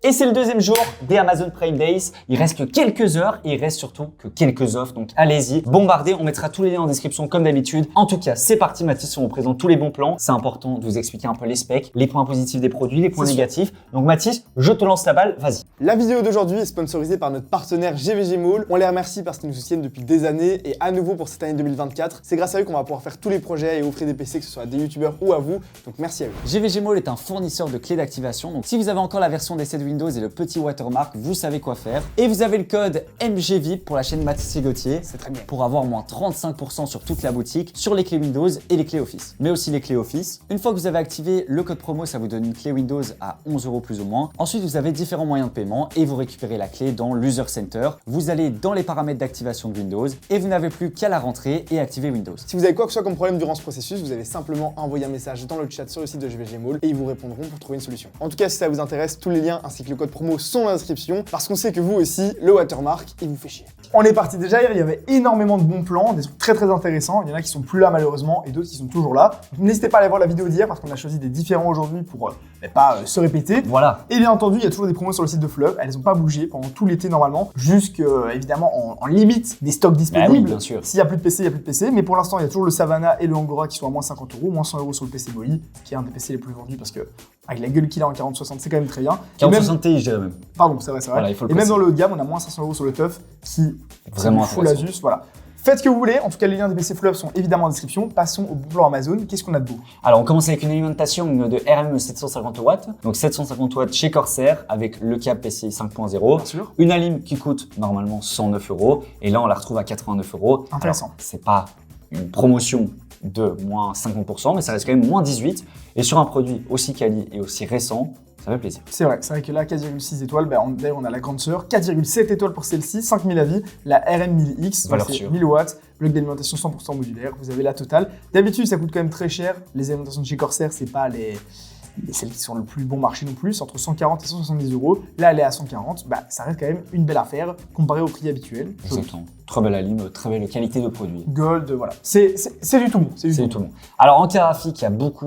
Et c'est le deuxième jour des Amazon Prime Days. Il reste que quelques heures et il reste surtout que quelques offres. Donc allez-y, bombardez. On mettra tous les liens en description comme d'habitude. En tout cas, c'est parti. Mathis, on vous présente tous les bons plans. C'est important de vous expliquer un peu les specs, les points positifs des produits, les points négatifs. Donc Mathis, je te lance la balle. Vas-y. La vidéo d'aujourd'hui est sponsorisée par notre partenaire GVG Mall. On les remercie parce qu'ils nous soutiennent depuis des années et à nouveau pour cette année 2024. C'est grâce à eux qu'on va pouvoir faire tous les projets et offrir des PC, que ce soit à des youtubeurs ou à vous. Donc merci à eux. GVG Mall est un fournisseur de clés d'activation. Donc si vous avez encore la version d'essai de Windows et le petit watermark, vous savez quoi faire. Et vous avez le code MGVIP pour la chaîne Mathis et Gauthier. C'est très bien. Pour avoir moins 35% sur toute la boutique, sur les clés Windows et les clés Office. Mais aussi les clés Office. Une fois que vous avez activé le code promo, ça vous donne une clé Windows à 11 € plus ou moins. Ensuite, vous avez différents moyens de paiement et vous récupérez la clé dans l'User Center. Vous allez dans les paramètres d'activation de Windows et vous n'avez plus qu'à la rentrer et activer Windows. Si vous avez quoi que ce soit comme problème durant ce processus, vous allez simplement envoyer un message dans le chat sur le site de GVG Mall et ils vous répondront pour trouver une solution. En tout cas, si ça vous intéresse, tous les liens ainsi que le code promo sont dans la description parce qu'on sait que vous aussi, le watermark, il vous fait chier. On est parti déjà hier, il y avait énormément de bons plans, des trucs très intéressants. Il y en a qui sont plus là malheureusement et d'autres qui sont toujours là. Donc n'hésitez pas à aller voir la vidéo d'hier parce qu'on a choisi des différents aujourd'hui pour pas se répéter. Voilà. Et bien entendu, il y a toujours des promos sur le site de Fleuve. Elles n'ont pas bougé pendant tout l'été normalement, évidemment en limite des stocks disponibles. Bah oui, bien sûr. S'il n'y a plus de PC, il n'y a plus de PC. Mais pour l'instant, il y a toujours le Savannah et le Angora qui sont à moins 50 €, moins 100 € sur le PC Boy, qui est un des PC les plus vendus parce que avec la gueule qu'il a en 4060, c'est quand même très bien. 4060 Ti, je dirais même. Pardon, c'est vrai. Voilà, il faut le et même préciser. dans le haut de gamme, on a moins 500 € sur le Teuf qui Vraiment full intéressant. Asus, voilà. Faites ce que vous voulez, en tout cas les liens des PC Fleuve sont évidemment en description. Passons au bon plan Amazon, qu'est-ce qu'on a de beau? Alors on commence avec une alimentation de RM 750 watts. Donc 750 watts chez Corsair avec le câble PCI 5.0. Bien sûr. Une alim qui coûte normalement 109 € et là on la retrouve à 89 €. Intéressant. Alors, c'est pas une promotion de moins 50%, mais ça reste quand même moins 18. Et sur un produit aussi quali et aussi récent, ça fait plaisir. C'est vrai que là, 4,6 étoiles, d'ailleurs on a la grande sœur, 4,7 étoiles pour celle-ci, 5000 avis, la RM1000X, Valeur c'est sûre. 1000 watts, bloc d'alimentation 100% modulaire, vous avez la totale. D'habitude, ça coûte quand même très cher, les alimentations de chez Corsair, c'est pas celles qui sont le plus bon marché non plus, c'est entre 140 et 170 €. Là, elle est à 140, ça reste quand même une belle affaire comparé au prix habituel. Exactement. Très belle alim, très belle qualité de produit. Gold, voilà. C'est du tout bon. C'est du tout bon. Alors en cas graphique, il y a beaucoup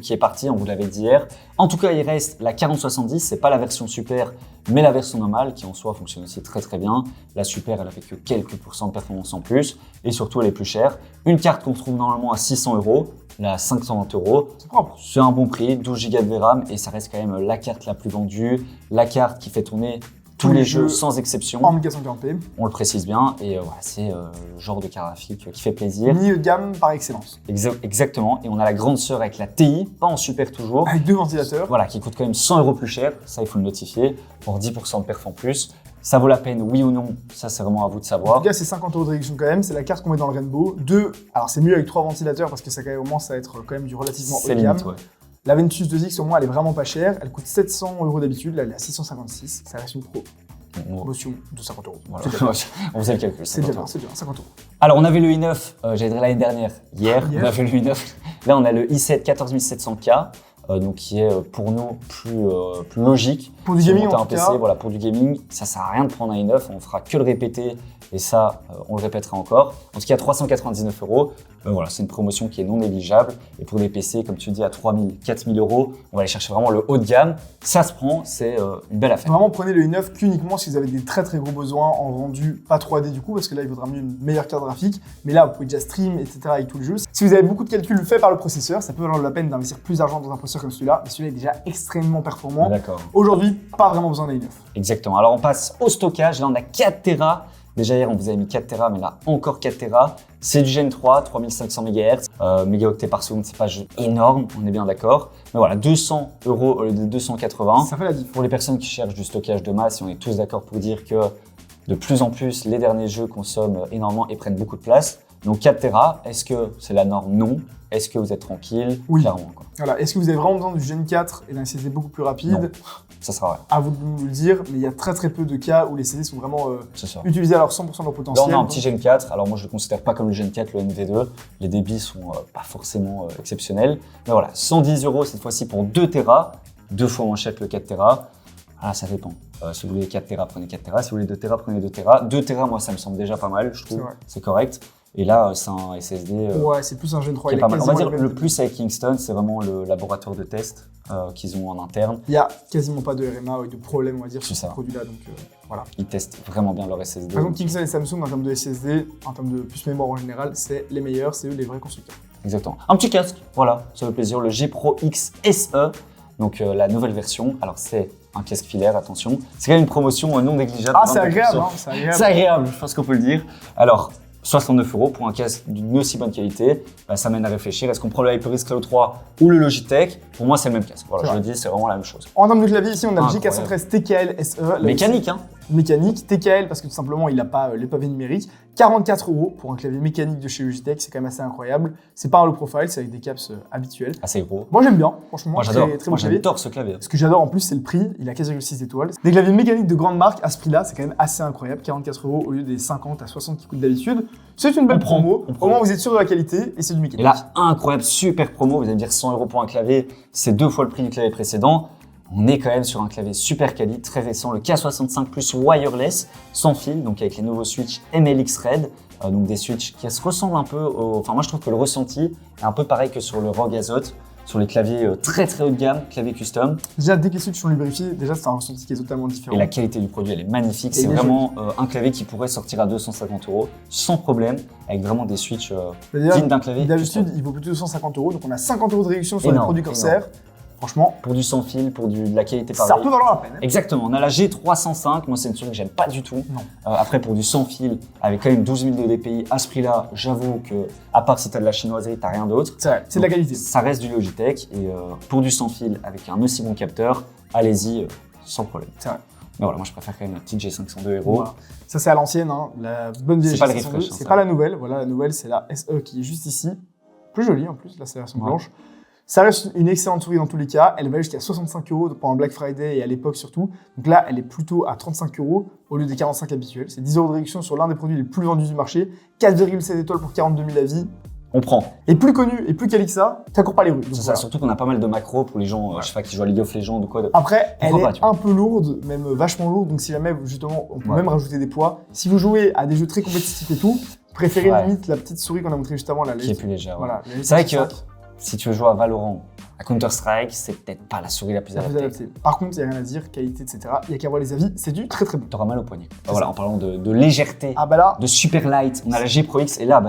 qui est parti, on vous l'avait dit hier. En tout cas, il reste la 4070, c'est pas la version super, mais la version normale qui en soi fonctionne aussi très bien. La super, elle a fait que quelques pourcents de performance en plus et surtout elle est plus chère. Une carte qu'on trouve normalement à 600 €, là à 520 €. C'est propre. C'est un bon prix, 12 Go de VRAM et ça reste quand même la carte la plus vendue, la carte qui fait tourner tous les jeux sans exception. En 1440p. On le précise bien et voilà, c'est le genre de carte graphique qui fait plaisir. Milieu de gamme par excellence. Exactement. Et on a la grande sœur avec la TI, pas en super toujours. Avec deux ventilateurs. Voilà, qui coûte quand même 100 € plus cher. Ça, il faut le notifier. Pour 10% de perf en plus. Ça vaut la peine, oui ou non? Ça, c'est vraiment à vous de En savoir. tout cas, c'est 50 € de réduction quand même. C'est la carte qu'on met dans le Rainbow. Alors c'est mieux avec 3 ventilateurs parce que ça commence à être quand même du relativement haut C'est de gamme. limite, ouais. La Ventus 2X, au moins, elle est vraiment pas chère. Elle coûte 700 € d'habitude. Là, elle est à 656. Ça reste une promotion de 50 €. Voilà. C'est bien. On faisait le calcul. C'est bien, 50 €. c'est bien, 50 €. Alors, on avait le i9, j'allais dire l'année dernière, hier. Hier. On avait le i9. Là, on a le i7 14700K. Donc qui est pour nous plus logique. Pour du Si gaming, on monte en un tout PC, cas. voilà, pour du gaming, ça sert à rien de prendre un i9, on fera que le répéter et ça, on le répétera encore. En tout cas, 399 €, voilà, c'est une promotion qui est non négligeable. Et pour des PC, comme tu dis, à 3000, 4000 €, on va aller chercher vraiment le haut de gamme. Ça se prend, c'est une belle affaire. Vraiment, prenez le i9 qu'uniquement si vous avez des très gros besoins en rendu pas 3D du coup, parce que là, il vaudra mieux une meilleure carte graphique. Mais là, vous pouvez déjà stream, etc. avec tout le jeu. Si vous avez beaucoup de calculs faits par le processeur, ça peut valoir la peine d'investir plus d'argent dans un processeur comme celui-là. Mais celui-là est déjà extrêmement performant. D'accord. Aujourd'hui, pas vraiment besoin d'un i9. Exactement. Alors, on passe au stockage. Là, on a 4 Tera. Déjà hier, on vous avait mis 4 Tera, mais là, encore 4 Tera. C'est du Gen 3, 3500 MHz, mégaoctets par seconde, c'est pas énorme, on est bien d'accord. Mais voilà, 200 € au lieu de 280. Ça fait la diff. Pour les personnes qui cherchent du stockage de masse, et on est tous d'accord pour dire que de plus en plus, les derniers jeux consomment énormément et prennent beaucoup de place. Donc 4 Tera, est-ce que c'est la norme? Non. Est-ce que vous êtes tranquille? Oui. Clairement, quoi. Voilà. Est-ce que vous avez vraiment besoin du Gen 4 et d'un SSD beaucoup plus rapide? Non. Ça sera vrai. À vous de nous le dire, mais il y a très peu de cas où les SSD sont vraiment C'est ça. utilisés à leur 100% de leur Là, potentiel. on a un petit Gen 4. Alors, moi, je ne le considère pas comme le Gen 4, le NV2. Les débits sont pas forcément exceptionnels. Mais voilà, 110 € cette fois-ci pour 2 Tera. 2 fois moins cher que le 4 Tera. Ah, ça dépend. Si vous voulez 4 Tera, prenez 4 Tera. Si vous voulez 2 Tera, prenez 2 Tera. 2 Tera, moi, ça me semble déjà pas mal, je trouve. C'est correct. Et là, c'est un SSD Ouais, c'est plus un Gen 3. qui est Il a pas mal. On va quasiment dire les mêmes le plus avec Kingston, c'est vraiment le laboratoire de test qu'ils ont en interne. Il n'y a quasiment pas de RMA ou de problème, on va dire, sur C'est ce ça. produit-là. Donc voilà. Ils testent vraiment bien leur SSD. Par exemple, Kingston et Samsung, en termes de SSD, en termes de puce mémoire en général, c'est les meilleurs, c'est eux les vrais constructeurs. Exactement. Un petit casque, voilà, ça fait plaisir. Le G Pro X SE, donc la nouvelle version. Alors c'est un casque filaire, attention. C'est quand même une promotion non négligeable. Ah, c'est 22%. agréable, hein, c'est agréable. C'est agréable, je pense qu'on peut le dire. Alors, 69 € pour un casque d'une aussi bonne qualité, ça mène à réfléchir. Est-ce qu'on prend le HyperX Cloud 3 ou le Logitech? Pour moi, c'est le même casque. Voilà, C'est je le vrai. dis, c'est vraiment la même chose. En termes de clavier, ici, on a le Incroyable. G413 TKL SE. Là, Mécanique, hein? Mécanique, TKL parce que tout simplement il n'a pas les pavés numériques. 44 € pour un clavier mécanique de chez Logitech, c'est quand même assez incroyable. C'est pas un low profile, c'est avec des caps habituels. Assez gros. Moi j'aime bien, franchement, Moi, j'adore. très, très Moi, bon clavier. j'adore ce clavier. Ce que j'adore en plus, c'est le prix, il a 4,6 étoiles. Des claviers mécaniques de grande marque à ce prix-là, c'est quand même assez incroyable. 44 € au lieu des 50 à 60 qui coûtent d'habitude. C'est une belle On prend, promo. on prend. Au moins vous êtes sûr de la qualité et c'est du mécanique. Et là, incroyable, super promo. Vous allez me dire 100 € pour un clavier, c'est 2 fois le prix du clavier précédent. On est quand même sur un clavier super quali, très récent, le K65 Plus wireless, sans fil, donc avec les nouveaux switches MLX Red, donc des switches qui se ressemblent un peu au... Enfin, moi je trouve que le ressenti est un peu pareil que sur le ROG Azoth, sur les claviers très très haut de gamme, claviers custom. Déjà, dès que les switches sont lubrifiés, déjà c'est un ressenti qui est totalement différent. Et la qualité du produit, elle est magnifique. Et C'est il est vraiment un clavier qui pourrait sortir à 250 € sans problème, avec vraiment des switches Déjà, dignes d'un clavier. d'habitude, il vaut plutôt 250 €, donc on a 50 € de réduction sur les Énorme, produits Corsair. Franchement, Pour du sans fil, pour de la qualité ça pareille. peut valoir la peine. hein. Exactement, on a la G305, moi c'est une souris que j'aime pas du tout. Non. Après pour du sans fil, avec quand même 12 000 de DPI, à ce prix-là, j'avoue que à part si t'as de la chinoiserie, t'as rien d'autre. C'est vrai, c'est de la qualité. Ça reste du Logitech et pour du sans fil avec un aussi bon capteur, allez-y sans problème. C'est vrai. Mais voilà, moi je préfère quand même la petite G502 Hero. Voilà. Ça c'est à l'ancienne, hein. La bonne vieille C'est pas le G602, refresh, hein, c'est ça. pas la nouvelle. Voilà, la nouvelle c'est la SE qui est juste ici. Plus jolie en plus, là c'est la version Ouais. blanche. Ça reste une excellente souris dans tous les cas. Elle va jusqu'à 65 € pendant Black Friday et à l'époque surtout. Donc là, elle est plutôt à 35 € au lieu des 45 habituels. C'est 10 € de réduction sur l'un des produits les plus vendus du marché. 4,7 étoiles pour 42 000 avis. On prend. Et plus connu et plus quali que ça, ça court pas les rues. Donc C'est ça, voilà. surtout qu'on a pas mal de macros pour les gens, je sais pas, qui jouent à League of Legends ou quoi. Après, elle Pourquoi est pas, un peu lourde, même vachement lourde. Donc si jamais, justement, on peut Ouais. même rajouter des poids. Si vous jouez à des jeux très compétitifs et tout, préférez Ouais. limite la petite souris qu'on a montrée juste avant, la Qui est plus légère. ouais. Voilà, la C'est vrai que G5, si tu veux jouer à Valorant, à Counter-Strike, c'est peut-être pas la souris la plus la plus adaptée. adaptée. Par contre, il n'y a rien à dire, qualité, etc. Il n'y a qu'à voir les avis, c'est du très très bon. T'auras mal au poignet. C'est Voilà, ça. en parlant de légèreté, Ah bah là, de super light, on a la G Pro X et là,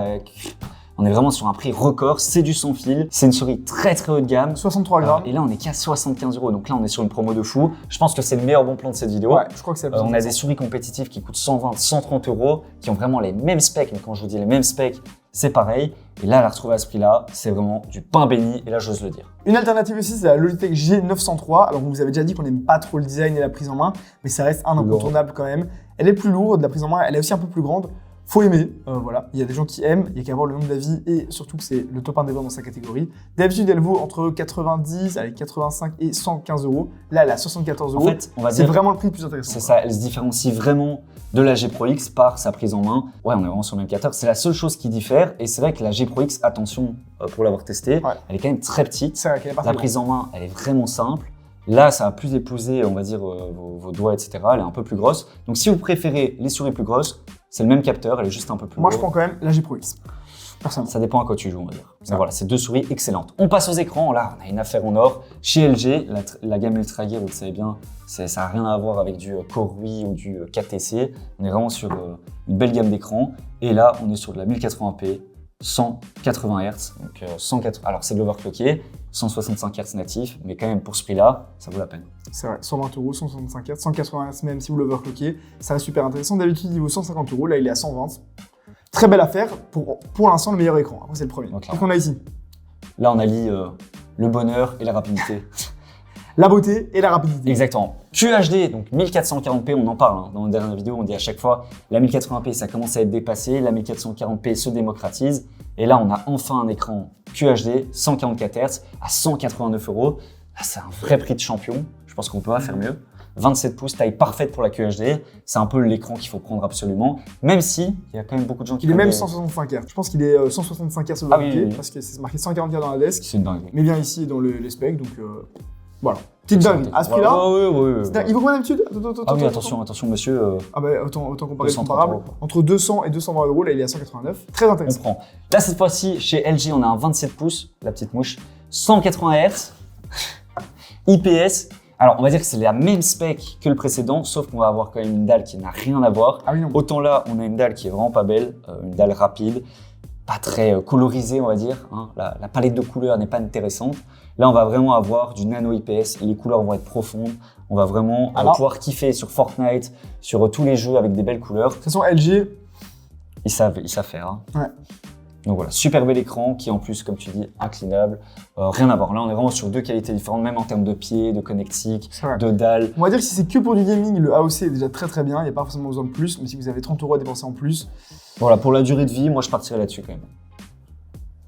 on est vraiment sur un prix record, c'est du sans fil, c'est une souris très très haut de gamme. 63 grammes. Et là, on est qu'à 75 €. Donc là, on est sur une promo de fou. Je pense que c'est le meilleur bon plan de cette vidéo. Ouais, je crois que c'est la plus On a des intéressante. souris compétitives qui coûtent 120, 130 €, qui ont vraiment les mêmes specs. Mais quand je vous dis les mêmes specs, c'est pareil. Et là, la retrouver à ce prix-là, c'est vraiment du pain béni. Et là, j'ose le dire. Une alternative aussi, c'est la Logitech G903. Alors, on vous avait déjà dit qu'on n'aime pas trop le design et la prise en main, mais ça reste un Plus incontournable quand même. Elle est plus lourde, la prise en main, elle est aussi un peu plus grande. Faut aimer, voilà. Il y a des gens qui aiment, il y a qu'à voir le nombre d'avis et surtout que c'est le top 1 des ventes dans sa catégorie. D'habitude, elle vaut entre 90, allez, 85 et 115 €. Là, elle est à 74 €. En fait, on va c'est dire, vraiment le prix le plus intéressant. c'est quoi. ça, elle se différencie vraiment de la G Pro X par sa prise en main. Ouais, on est vraiment sur le même capteur. C'est la seule chose qui diffère. Et c'est vrai que la G Pro X, attention, pour l'avoir testée, Ouais. elle est quand même très petite. C'est vrai qu'elle est pas La très prise en main, elle est vraiment simple. Là, ça va plus épouser, on va dire, vos doigts, etc. Elle est un peu plus grosse. Donc, si vous préférez les souris plus grosses, c'est le même capteur, elle est juste un peu plus Moi, je lourde. prends quand même la G Pro X. Personnellement. Ça dépend à quoi tu joues, on va dire. Ça. Mais voilà, c'est deux souris excellentes. On passe aux écrans. Là, on a une affaire en or. Chez LG, la gamme Ultra Gear, vous le savez bien, ça n'a rien à voir avec du Core UI ou du 4TC. On est vraiment sur une belle gamme d'écrans. Et là, on est sur de la 1080p, 180 Hz. Donc, 180. Alors, c'est de l'overclocké, 165 Hz natif, mais quand même, pour ce prix-là, ça vaut la peine. C'est vrai, 120 €, 165 Hz, 180 Hz même si vous l'overclockez. Ça reste super intéressant. D'habitude, il vaut 150 €. Là, il est à 120. Très belle affaire. Pour l'instant, le meilleur écran. Après, c'est le premier. Donc, Qu'est-ce qu'on a ici? Là, on allie le bonheur et la rapidité. La beauté et la rapidité. Exactement. QHD, donc 1440p, on en parle dans la dernière vidéo, on dit à chaque fois, la 1080p, ça commence à être dépassé, la 1440p se démocratise, et là, on a enfin un écran QHD, 144 Hz, à 189 €. Là, c'est un vrai prix de champion, je pense qu'on peut pas faire mieux. 27 pouces, taille parfaite pour la QHD, c'est un peu l'écran qu'il faut prendre absolument, même si il y a quand même beaucoup de gens qui Il est même prennent 165 Hz. Je pense qu'il est 165 Hz Ah oui, overclocké oui. parce que c'est marqué 140 Hz dans la desk. C'est dingue. Mais bien ici dans les specs, donc voilà. Petite dingue. À ce prix-là, Ouais. il vaut combien d'habitude? Ah oui, attention, monsieur. Ah bah autant comparer le 230 comparable. €. Entre 200 et 220 €, là il est à 189. Très On intéressant. prend. Là, cette fois-ci, chez LG, on a un 27 pouces, la petite mouche, 180 Hz, IPS. Alors, on va dire que c'est la même spec que le précédent, sauf qu'on va avoir quand même une dalle qui n'a rien à voir. Ah oui, non. Autant là, on a une dalle qui est vraiment pas belle, une dalle rapide, pas très colorisée, on va dire. Hein. La palette de couleurs n'est pas intéressante. Là, on va vraiment avoir du nano IPS, les couleurs vont être profondes. On va vraiment pouvoir kiffer sur Fortnite, sur tous les jeux avec des belles couleurs. De toute façon, LG, Ils savent faire. Hein. Ouais. Donc voilà, super bel écran qui est en plus, comme tu dis, inclinable. Rien à voir. Là, on est vraiment sur deux qualités différentes, même en termes de pied, de connectique, c'est vrai. de dalle. On va dire que si c'est que pour du gaming, le AOC est déjà très bien, il n'y a pas forcément besoin de plus, mais si vous avez 30 € à dépenser en plus, Voilà, pour la durée de vie, moi je partirais là-dessus quand même.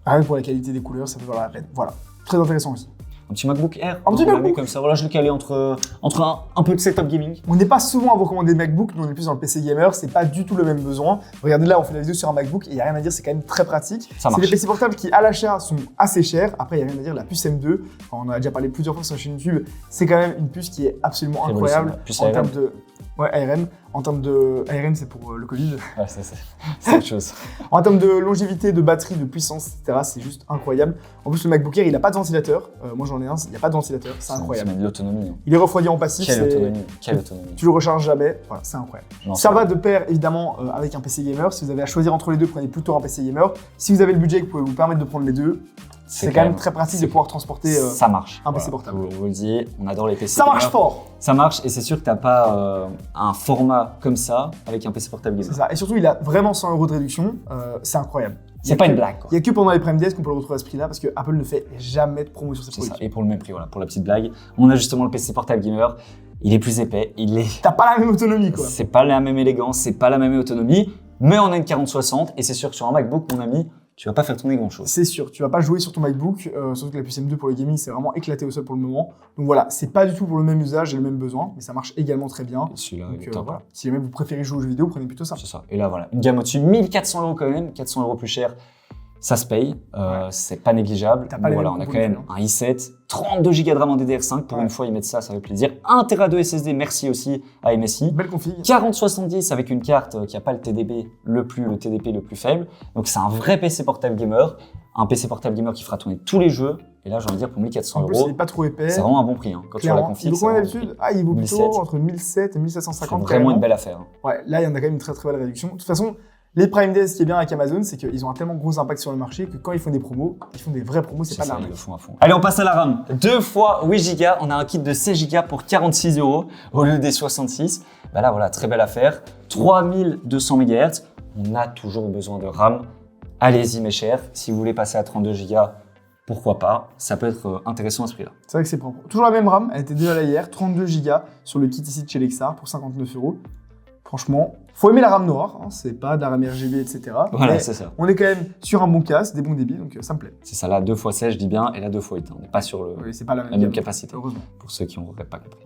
rien que pour la qualité des couleurs, ça peut valoir la peine. Voilà, très intéressant aussi. Un petit MacBook Air. Un petit on l'a MacBook. mis comme ça. Voilà, je l'ai calé entre un peu de setup gaming. On n'est pas souvent à vous recommander MacBook, nous on est plus dans le PC gamer, c'est pas du tout le même besoin. Regardez là, on fait la vidéo sur un MacBook et il n'y a rien à dire, c'est quand même très pratique. Ça C'est marche. des PC portables qui à l'achat sont assez chers, après il n'y a rien à dire, la puce M2, enfin, on en a déjà parlé plusieurs fois sur la chaîne YouTube, c'est quand même une puce qui est absolument incroyable Puce en ARM. termes de... Ouais, ARM. En termes de... ARM c'est pour le Covid. Ouais, c'est autre chose. En termes de longévité, de batterie, de puissance, etc., c'est juste incroyable. En plus, le MacBook Air, il n'a pas de ventilateur. Moi, j'en ai un, il n'y a pas de ventilateur, c'est incroyable. Ça met de l'autonomie. Hein. Il est refroidi en passif. Quelle c'est- autonomie. Quelle autonomie. Tu le recharges jamais. Voilà, c'est incroyable. Non, Ça c'est va de pair, évidemment, avec un PC gamer. Si vous avez à choisir entre les deux, prenez plutôt un PC gamer. Si vous avez le budget que vous pouvez vous permettre de prendre les deux, c'est quand même très pratique de pouvoir transporter ça marche. un PC portable. On vous le dit, on adore les PC. Ça marche gamers. fort. Ça marche et c'est sûr que t'as pas un format comme ça avec un PC portable gamer. C'est ça. Et surtout, il a vraiment 100 € de réduction. C'est incroyable. C'est pas une blague quoi. Il n'y a que pendant les Prime Days qu'on peut le retrouver à ce prix-là parce que Apple ne fait jamais de promo sur ses C'est ça. produits. Et pour le même prix, voilà, pour la petite blague, on a justement le PC portable gamer. Il est plus épais, T'as pas la même autonomie, quoi. c'est pas la même élégance, c'est pas la même autonomie, mais on a une 4060 et c'est sûr que sur un MacBook, mon ami, tu vas pas faire tourner grand chose. C'est sûr, tu vas pas jouer sur ton MacBook, surtout que la puce M2 pour le gaming, c'est vraiment éclaté au sol pour le moment. Donc voilà, c'est pas du tout pour le même usage et le même besoin, mais ça marche également très bien. Et celui-là, Donc il est top. voilà, si jamais vous préférez jouer aux jeux vidéo, prenez plutôt ça. C'est ça. Et là, voilà, une gamme au-dessus, 1400 € quand même, 400 € plus cher. Ça se paye, c'est pas négligeable. T'as pas Mais les voilà, mêmes on a quand composants, même un i7, 32 Go de RAM en DDR5. Pour Ouais. une fois, ils mettent ça fait plaisir. 1 Tera de SSD, merci aussi à MSI. Belle config. 4070 avec une carte qui n'a pas le TDP le TDP le plus faible. Donc c'est un vrai PC portable gamer. Un PC portable gamer qui fera tourner tous les jeux. Et là, j'ai envie de dire pour 1400 En plus, il est €, pas trop épais. c'est vraiment un bon prix. Hein. Quand tu vois la Clairement. config, Il vaut c'est combien vraiment un bon d'habitude? Ah, il vaut plutôt 1700. entre 1700 et prix. 1750. C'est vraiment une carrément. belle affaire. Hein. Ouais, là, il y en a quand même une très très belle réduction. De toute façon, les Prime Days, ce qui est bien avec Amazon, c'est qu'ils ont un tellement gros impact sur le marché que quand ils font des promos, ils font des vraies promos, c'est pas de ça, ils l'arnaque. le font à fond. Allez, on passe à la RAM. 2 fois 8 Go, on a un kit de 16 Go pour 46 € au lieu des 66. Bah là, voilà, très belle affaire. 3200 MHz, on a toujours besoin de RAM. Allez-y, mes chers. Si vous voulez passer à 32 Go, pourquoi pas. Ça peut être intéressant à ce prix-là. C'est vrai que c'est propre. Toujours la même RAM, elle était déjà là hier, 32 Go sur le kit ici de chez Lexar pour 59 €. Franchement, faut aimer la RAM noire, hein, c'est pas de la RAM RGB, etc. Voilà, Mais c'est ça. on est quand même sur un bon casque, des bons débits, donc ça me plaît. C'est ça, là, 2 fois 16, je dis bien, et là, 2 fois 8. On n'est pas sur Oui, c'est pas la la même, même gamme, capacité, heureusement. pour ceux qui n'auraient pas compris.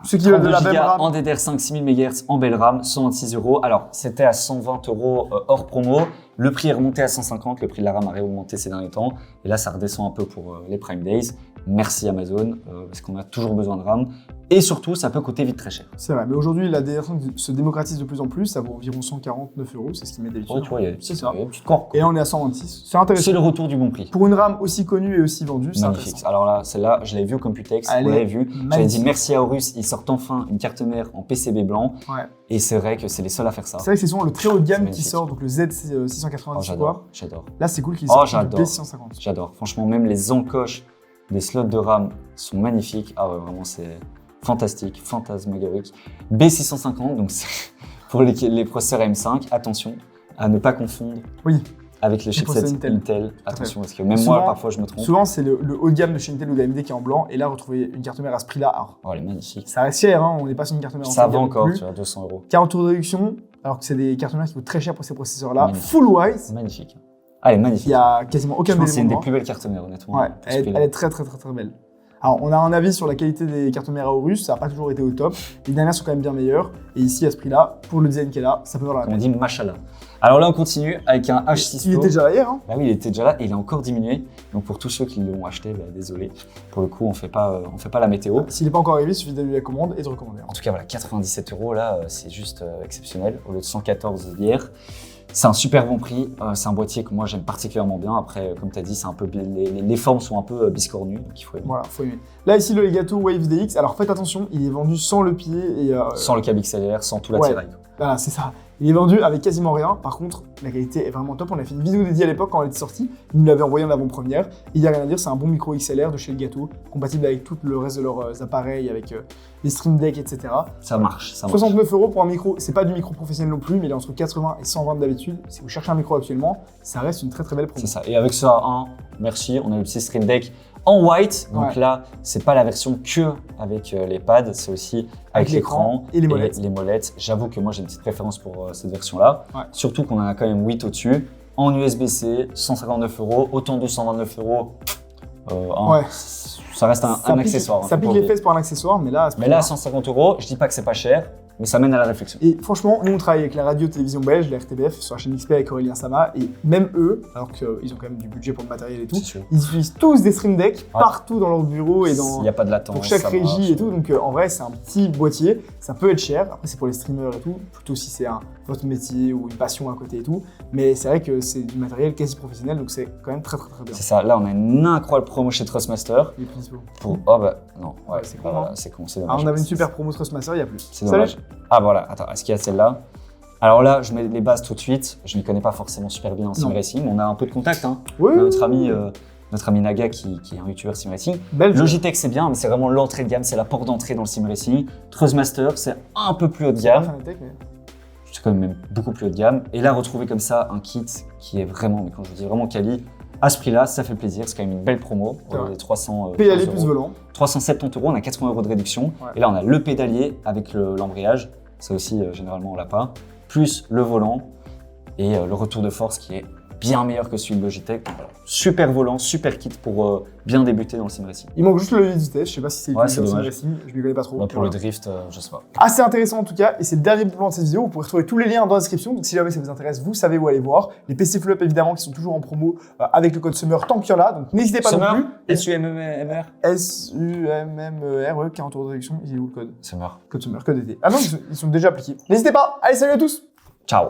Ceux qui veulent de 32 la même Go RAM, en DDR5 6000 MHz en belle RAM, 126 €. Alors, c'était à 120 € hors promo. Le prix est remonté à 150, le prix de la RAM a réaugmenté ces derniers temps. Et là, ça redescend un peu pour les Prime Days. Merci Amazon, parce qu'on a toujours besoin de RAM. Et surtout, ça peut coûter vite très cher. c'est vrai, mais aujourd'hui la DDR5 se démocratise de plus en plus, ça vaut environ 149 €, c'est ce qu'ils mettent d'habitude. Ouais, tu vois, il y a C'est ça. une petite corps. Et là on est à 126, c'est intéressant. C'est le retour du bon prix. Pour une RAM aussi connue et aussi vendue, c'est Magnifique. intéressant. Alors là, celle-là, je l'avais vue au Computex, Elle on est l'avait vue. J'avais magnifique. dit merci à Horus, ils sortent enfin une carte mère en PCB blanc. Ouais. Et c'est vrai que c'est les seuls à faire ça. C'est vrai que c'est souvent le très haut de gamme qui magnifique. sort, donc le Oh, Z690 j'adore, j'adore. Là c'est cool qu'ils Oh, sortent le j'adore. B650. J'adore. Franchement, même les encoches des slots de RAM sont magnifiques. Ah ouais, vraiment, c'est fantastique, fantasmagorique. B650, donc c'est pour les processeurs M5, attention à ne pas confondre Oui. avec les chipsets processeurs Intel. Intel. à Attention, parce que même Souvent- moi, parfois, je me trompe. Souvent c'est le haut de gamme de chez Intel ou d'AMD qui est en blanc, et là retrouver une carte mère à ce prix-là, alors, Oh, elle est magnifique. ça reste cher, hein, on n'est pas sur une carte mère en Ça haut de va gamme encore, non plus. tu vois, 200 €. 40 € de réduction, alors que c'est des cartes mères qui coûtent très cher pour ces processeurs-là. Magnifique. Full wise, Magnifique. Ah, elle est magnifique. il y a quasiment Je aucun pense que c'est une élément des noir. plus belles cartes mères, honnêtement. Ouais, pour ce elle prix-là. est très très très très belle. Alors, on a un avis sur la qualité des cartes mères Aorus, ça n'a pas toujours été au top. Les dernières sont quand même bien meilleures. Et ici, à ce prix-là, pour le design qu'elle a, ça peut valoir la On peine. dit machallah. Alors là, on continue avec un H6 Il Pro. était déjà là hier, hein. Bah oui, il était déjà là et il a encore diminué. Donc pour tous ceux qui l'ont acheté, bah, désolé. Pour le coup, on fait pas la météo. S'il n'est pas encore arrivé, il suffit d'annuler la commande et de recommander. En tout cas, voilà, 97 € là, c'est juste exceptionnel au lieu de 114 d'hier. C'est un super bon prix. C'est un boîtier que moi j'aime particulièrement bien. Après, comme tu as dit, c'est un peu les formes sont un peu biscornues, donc il faut aimer. Voilà, faut aimer. Là, ici, le Legato Wave DX. Alors faites attention, il est vendu sans le pied et. Sans le câble XLR, sans tout Ouais. l'attirail. Voilà, c'est ça. Il est vendu avec quasiment rien. Par contre, la qualité est vraiment top. On a fait une vidéo dédiée à l'époque quand elle était sortie. Ils nous l'avaient envoyé en avant-première. Il n'y a rien à dire, c'est un bon micro XLR de chez Legato, compatible avec tout le reste de leurs appareils, avec les Stream Deck, etc. Ça marche, ça marche. 69 € pour un micro, c'est pas du micro professionnel non plus, mais il est entre 80 et 120 d'habitude. Si vous cherchez un micro actuellement, ça reste une très très belle promo. C'est ça. Et avec ça, merci, on a le petit Stream Deck en white. Donc Ouais. là, c'est pas la version que avec les pads, c'est aussi avec l'écran et les molettes. les molettes. J'avoue que moi j'ai une petite préférence pour cette version-là. Ouais. Surtout qu'on en a quand même 8 au-dessus. En USB-C, 159 €, autant de 129 €. Ouais. Ça reste un pique- accessoire. Ça hein, pique faut les pas fesses pour un accessoire, mais là, à ce oublier. Mais là, prix-là- 150 €, je dis pas que c'est pas cher, mais ça mène à la réflexion. Et franchement, nous on travaille avec la radio-télévision belge, la RTBF, sur la chaîne XP avec Aurélien Sama, et même eux, alors qu'ils ont quand même du budget pour le matériel et tout, C'est sûr. ils utilisent tous des Stream Deck partout dans leur bureau et Il dans, n'y a pas de latence. pour chaque ça régie marche. et tout. Donc en vrai, c'est un petit boîtier, ça peut être cher. Après, c'est pour les streamers et tout, plutôt si c'est votre métier ou une passion à côté et tout. Mais c'est vrai que c'est du matériel quasi professionnel, donc c'est quand même très très très bien. C'est ça. Là, on a une incroyable promo chez Trustmaster. Les principaux. Pour... Oh bah non, ouais, c'est bah con, voilà, hein. c'est con, c'est Ah, dommage. on avait une super promo Trustmaster, il n'y a plus. C'est dommage. Ah voilà, attends, est-ce qu'il y a celle-là? Alors là, je mets les bases tout de suite. Je ne m'y connais pas forcément super bien en sim Non. racing. On a un peu de contact. Hein. Oui, On a notre ami Naga qui est un youtubeur sim racing. belle Logitech c'est bien, mais c'est vraiment l'entrée de gamme, c'est la porte d'entrée dans le sim racing. Trustmaster c'est un peu plus haut de gamme, c'est quand même beaucoup plus haut de gamme. Et là, retrouver comme ça un kit qui est vraiment, mais quand je dis vraiment quali, à ce prix-là, ça fait plaisir. C'est quand même une belle promo. C'est vrai. Les 300 pédalier plus volant. 370 €, on a 80 € de réduction. Ouais. Et là, on a le pédalier avec l'embrayage. Ça aussi, généralement, on l'a pas. Plus le volant et le retour de force qui est bien meilleur que celui de Logitech. Donc, voilà. Super volant, super kit pour bien débuter dans le sim racing. Il manque juste le levier de vitesse, je sais pas si c'est Ouais, utilisé c'est dans le dommage. sim racing, je m'y connais pas trop. Bah, pour Voilà. le drift, je sais pas. Assez intéressant en tout cas, et c'est le dernier plan de cette vidéo. Vous pourrez retrouver tous les liens dans la description, donc si jamais ça vous intéresse, vous savez où aller voir. Les PC Flop évidemment qui sont toujours en promo avec le code SUMMER tant qu'il y en a, donc n'hésitez pas non plus. S-U-M-M-R SUMMER, ouais, 40 € de réduction, il est où le code? Summer. Code SUMMER, code été. Ah non, ils sont déjà appliqués. N'hésitez pas, allez salut à tous! Ciao.